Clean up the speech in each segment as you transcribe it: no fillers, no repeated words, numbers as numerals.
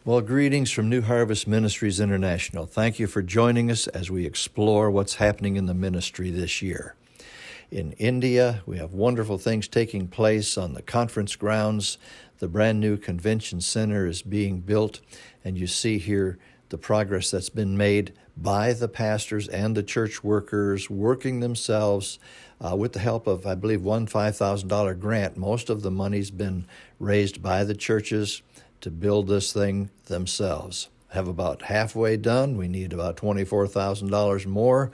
Well, greetings from New Harvest Ministries International. Thank you for joining us as we explore what's happening in the ministry this year. In India, we have wonderful things taking place on the conference grounds. The brand new convention center is being built, and you see here the progress that's been made by the pastors and the church workers working themselves with the help of, I believe, one $5,000 grant. Most of the money's been raised by the churches to build this thing themselves. Have about halfway done. We need about $24,000 more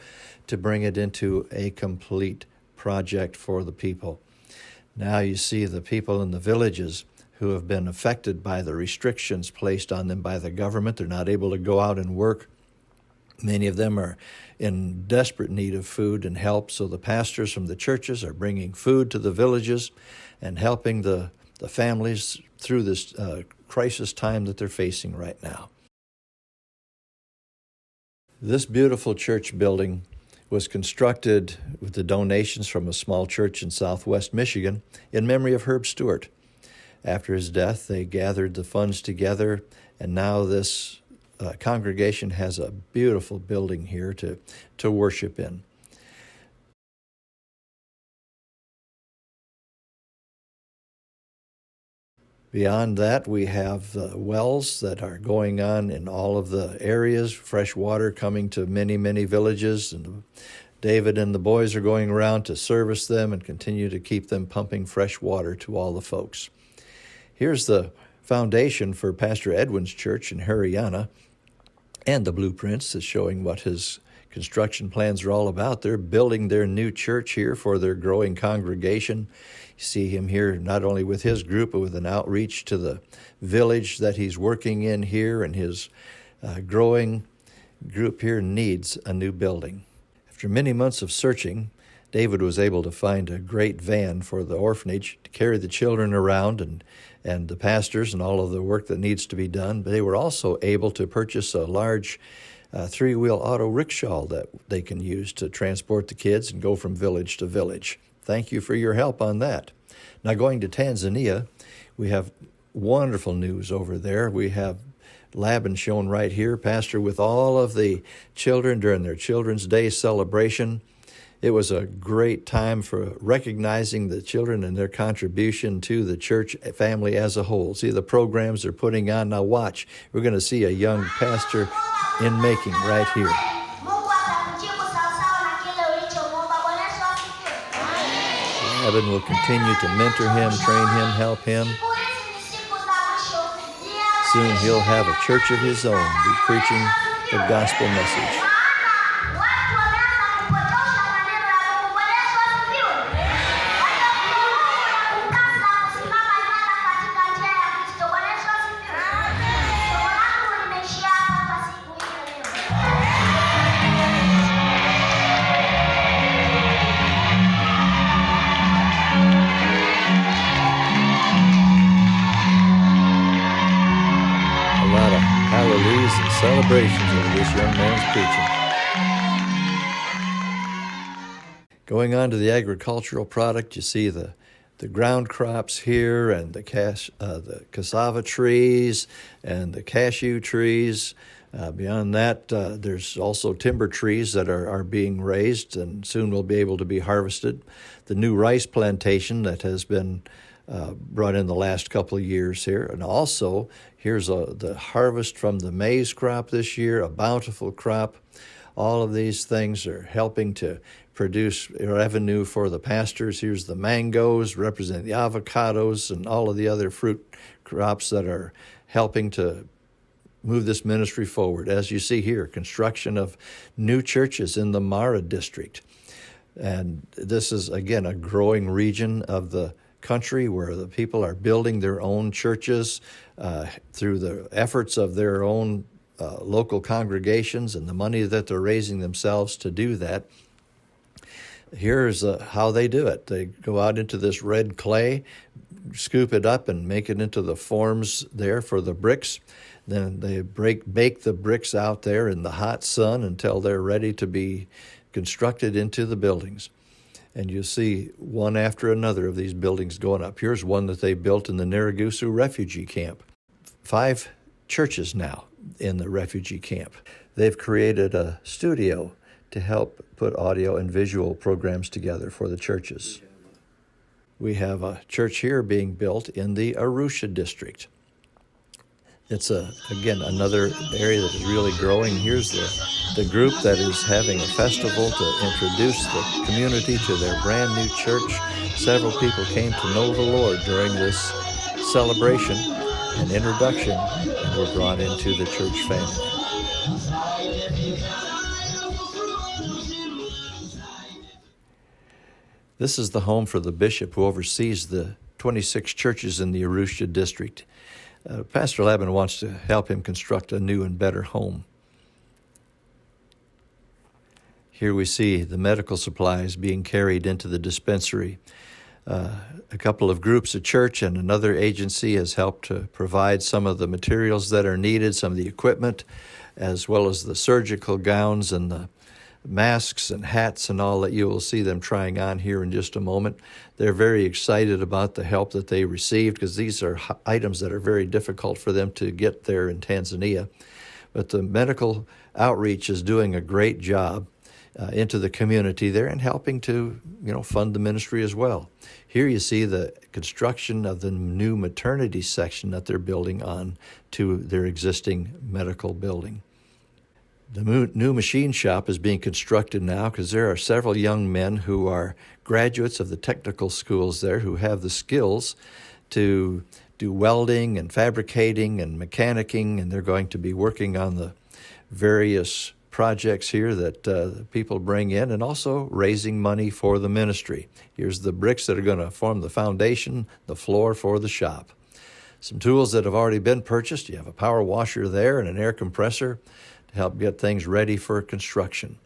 to bring it into a complete project for the people. Now you see the people in the villages who have been affected by the restrictions placed on them by the government. They're not able to go out and work. Many of them are in desperate need of food and help, so the pastors from the churches are bringing food to the villages and helping the families through this crisis time that they're facing right now. This beautiful church building was constructed with the donations from a small church in southwest Michigan in memory of Herb Stewart. After his death, they gathered the funds together, and now this congregation has a beautiful building here to worship in. Beyond that, we have wells that are going on in all of the areas, fresh water coming to many, many villages, and David and the boys are going around to service them and continue to keep them pumping fresh water to all the folks. Here's the foundation for Pastor Edwin's church in Haryana, and the blueprints is showing what his construction plans are all about. They're building their new church here for their growing congregation. You see him here not only with his group, but with an outreach to the village that he's working in here, and his growing group here needs a new building. After many months of searching, David was able to find a great van for the orphanage to carry the children around and the pastors and all of the work that needs to be done. But they were also able to purchase a large three-wheel auto rickshaw that they can use to transport the kids and go from village to village. Thank you for your help on that. Now going to Tanzania, we have wonderful news over there. We have Laban shown right here, pastor with all of the children during their Children's Day celebration. It was a great time for recognizing the children and their contribution to the church family as a whole. See the programs they're putting on. Now watch, we're going to see a young pastor in making right here. Evan will continue to mentor him, train him, help him. Soon he'll have a church of his own, be preaching the gospel message. Hallelujahs and celebrations over this young man's preaching. Going on to the agricultural product, you see the ground crops here, and the cassava trees and the cashew trees. Beyond that, there's also timber trees that are being raised and soon will be able to be harvested. The new rice plantation that has been brought in the last couple of years here. And also, here's the harvest from the maize crop this year, a bountiful crop. All of these things are helping to produce revenue for the pastors. Here's the mangoes, represent the avocados, and all of the other fruit crops that are helping to move this ministry forward. As you see here, construction of new churches in the Mara district. And this is, again, a growing region of the country where the people are building their own churches through the efforts of their own local congregations and the money that they're raising themselves to do that. Here's how they do it. They go out into this red clay, scoop it up and make it into the forms there for the bricks. Then they bake the bricks out there in the hot sun until they're ready to be constructed into the buildings. And you see one after another of these buildings going up. Here's one that they built in the Nyaragusu Refugee Camp. 5 churches now in the refugee camp. They've created a studio to help put audio and visual programs together for the churches. We have a church here being built in the Arusha District. It's, again, another area that is really growing. Here's the group that is having a festival to introduce the community to their brand new church. Several people came to know the Lord during this celebration and introduction and were brought into the church family. This is the home for the bishop who oversees the 26 churches in the Arusha District. Pastor Laban wants to help him construct a new and better home. Here we see the medical supplies being carried into the dispensary. A couple of groups, a church and another agency, has helped to provide some of the materials that are needed, some of the equipment, as well as the surgical gowns and the masks and hats and all that you will see them trying on here in just a moment. They're very excited about the help that they received because these are items that are very difficult for them to get there in Tanzania. But the medical outreach is doing a great job into the community there and helping to, fund the ministry as well. Here you see the construction of the new maternity section that they're building on to their existing medical building. The new machine shop is being constructed now because there are several young men who are graduates of the technical schools there who have the skills to do welding and fabricating and mechanicking, and they're going to be working on the various projects here that people bring in and also raising money for the ministry. Here's the bricks that are going to form the foundation, the floor for the shop. Some tools that have already been purchased. You have a power washer there and an air compressor to help get things ready for construction.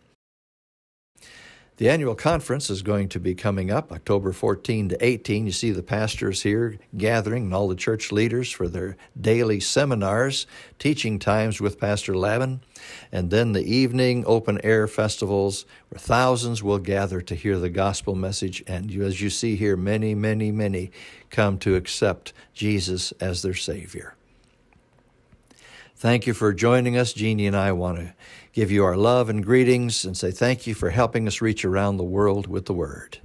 The annual conference is going to be coming up October 14 to 18. You see the pastors here gathering and all the church leaders for their daily seminars, teaching times with Pastor Laban, and then the evening open-air festivals where thousands will gather to hear the gospel message. And as you see here, many, many, many come to accept Jesus as their Savior. Thank you for joining us. Jeannie and I want to give you our love and greetings and say thank you for helping us reach around the world with the Word.